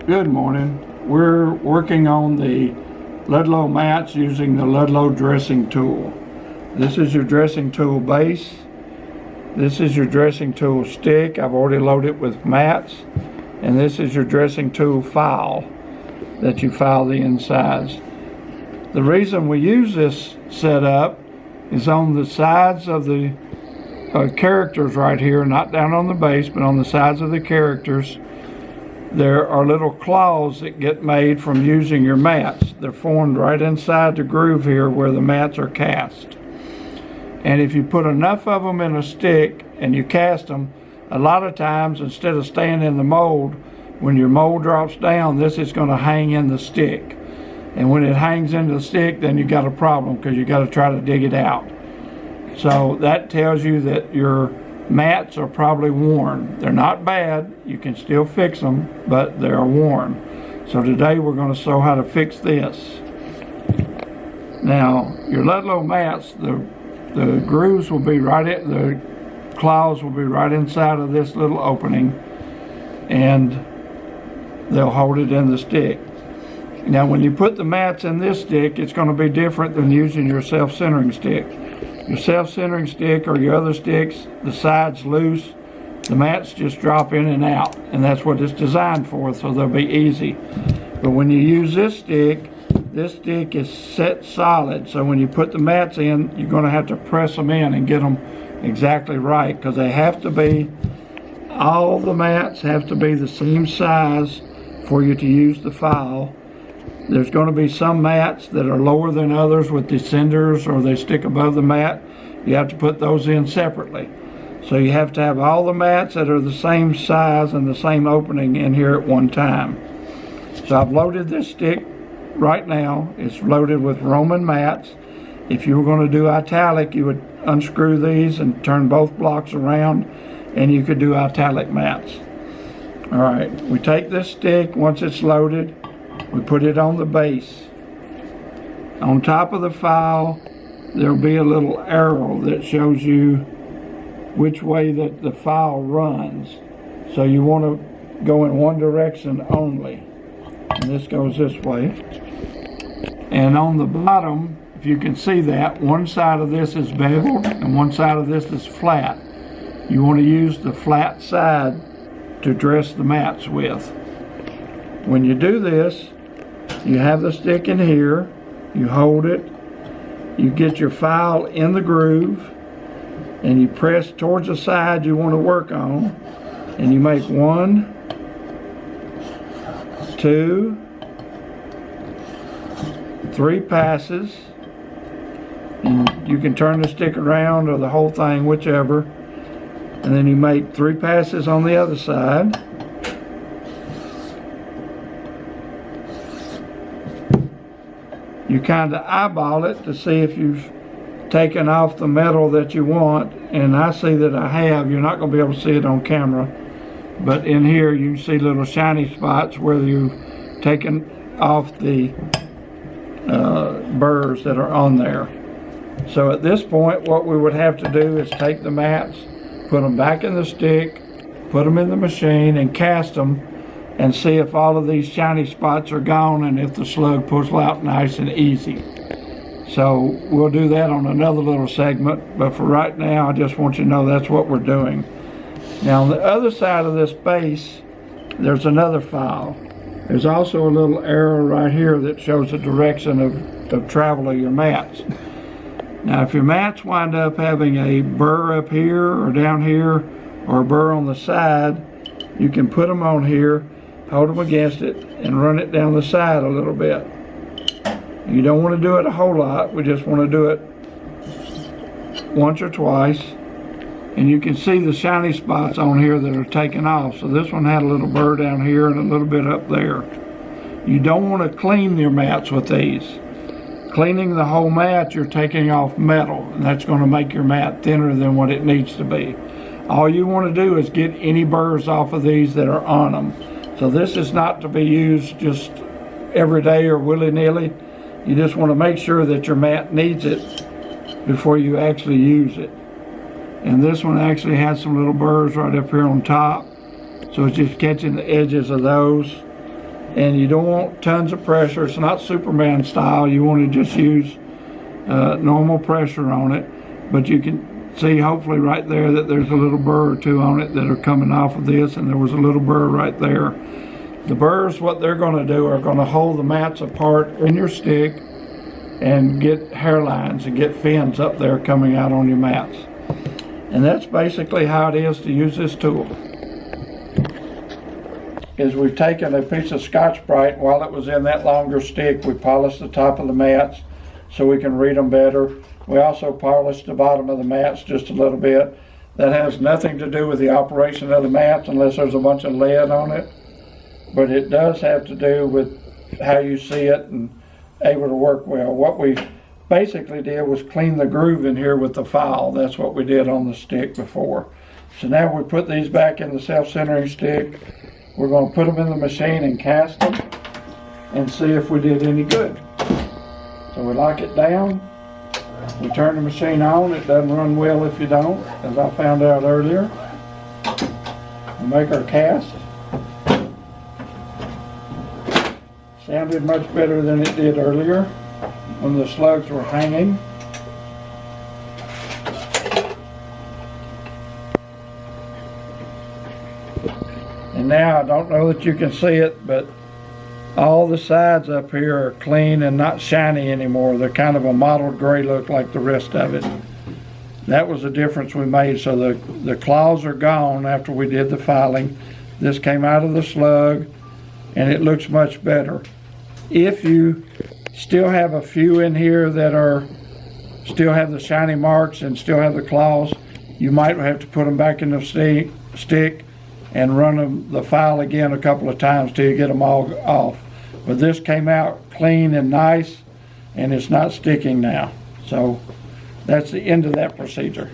Good morning. We're working on the Ludlow mats using the Ludlow dressing tool. This is your dressing tool base. This is your dressing tool stick. I've already loaded it with mats. And this is your dressing tool file that you file the insides. The reason we use this setup is on the sides of the characters right here, not down on the base, but on the sides of the characters. There are little claws that get made from using your mats. They're formed right inside the groove here where the mats are cast. And if you put enough of them in a stick and you cast them, a lot of times instead of staying in the mold, when your mold drops down, this is going to hang in the stick. And when it hangs into the stick, then you got a problem because you got to try to dig it out. So that tells you that your mats are probably worn. They're not bad, you can still fix them, but they're worn. So today we're going to show how to fix this. Now your Ludlow mats, the grooves will be right at the claws will be right inside of this little opening, and they'll hold it in the stick. Now when you put the mats in this stick, it's going to be different than using your self-centering stick. Your self-centering stick or your other sticks, the sides loose, the mats just drop in and out, and that's what it's designed for, so they'll be easy. But when you use this stick is set solid, so when you put the mats in, you're going to have to press them in and get them exactly right, because they have to be, all the mats have to be the same size for you to use the file. There's going to be some mats that are lower than others with descenders, or they stick above the mat. You have to put those in separately. So you have to have all the mats that are the same size and the same opening in here at one time. So I've loaded this stick right now. It's loaded with Roman mats. If you were going to do italic, you would unscrew these and turn both blocks around, and you could do italic mats. All right, we take this stick once it's loaded. We put it on the base. On top of the file, there'll be a little arrow that shows you which way that the file runs. So you want to go in one direction only. And this goes this way. And on the bottom, if you can see that, one side of this is beveled and one side of this is flat. You want to use the flat side to dress the mats with. When you do this, you have the stick in here, you hold it, you get your file in the groove, and you press towards the side you want to work on, and you make 1, 2, 3 passes, and you can turn the stick around or the whole thing, whichever, and then you make 3 passes on the other side. You kind of eyeball it to see if you've taken off the metal that you want, and I see that I have. You're not going to be able to see it on camera, but in here you can see little shiny spots where you've taken off the burrs that are on there. So at this point, what we would have to do is take the mats, put them back in the stick, put them in the machine, and cast them, and see if all of these shiny spots are gone and if the slug pulls out nice and easy. So we'll do that on another little segment, but for right now I just want you to know that's what we're doing. Now on the other side of this base, there's another file. There's also a little arrow right here that shows the direction of travel of your mats. Now if your mats wind up having a burr up here or down here, or a burr on the side, you can put them on here, hold them against it, and run it down the side a little bit. You don't want to do it a whole lot, we just want to do it once or twice. And you can see the shiny spots on here that are taken off. So this one had a little burr down here and a little bit up there. You don't want to clean your mats with these. Cleaning the whole mat, you're taking off metal, and that's going to make your mat thinner than what it needs to be. All you want to do is get any burrs off of these that are on them. So this is not to be used just every day or willy-nilly. You just want to make sure that your mat needs it before you actually use it. And this one actually has some little burrs right up here on top. So it's just catching the edges of those. and you don't want tons of pressure. It's not Superman style. You want to just use normal pressure on it, but you can see hopefully right there that there's a little burr or two on it that are coming off of this, and there was a little burr right there. The burrs, what they're going to do, are going to hold the mats apart in your stick and get hairlines and get fins up there coming out on your mats. And that's basically how it is to use this tool. Is we've taken a piece of Scotch-Brite, while it was in that longer stick, we polished the top of the mats so we can read them better. We also polished the bottom of the mats just a little bit. That has nothing to do with the operation of the mats unless there's a bunch of lead on it. But it does have to do with how you see it and able to work well. What we basically did was clean the groove in here with the file. That's what we did on the stick before. So now we put these back in the self-centering stick. We're going to put them in the machine and cast them and see if we did any good. So we lock it down. We turn the machine on. It doesn't run well if you don't, as I found out earlier. We make our cast. Sounded much better than it did earlier when the slugs were hanging. And now, I don't know that you can see it, but all the sides up here are clean and not shiny anymore. They're kind of a mottled gray look like the rest of it. That was the difference we made. So the claws are gone after we did the filing. This came out of the slug and it looks much better. If you still have a few in here that are still have the shiny marks and still have the claws, you might have to put them back in the stick and run the file again a couple of times till you get them all off. But this came out clean and nice, and it's not sticking now. So that's the end of that procedure.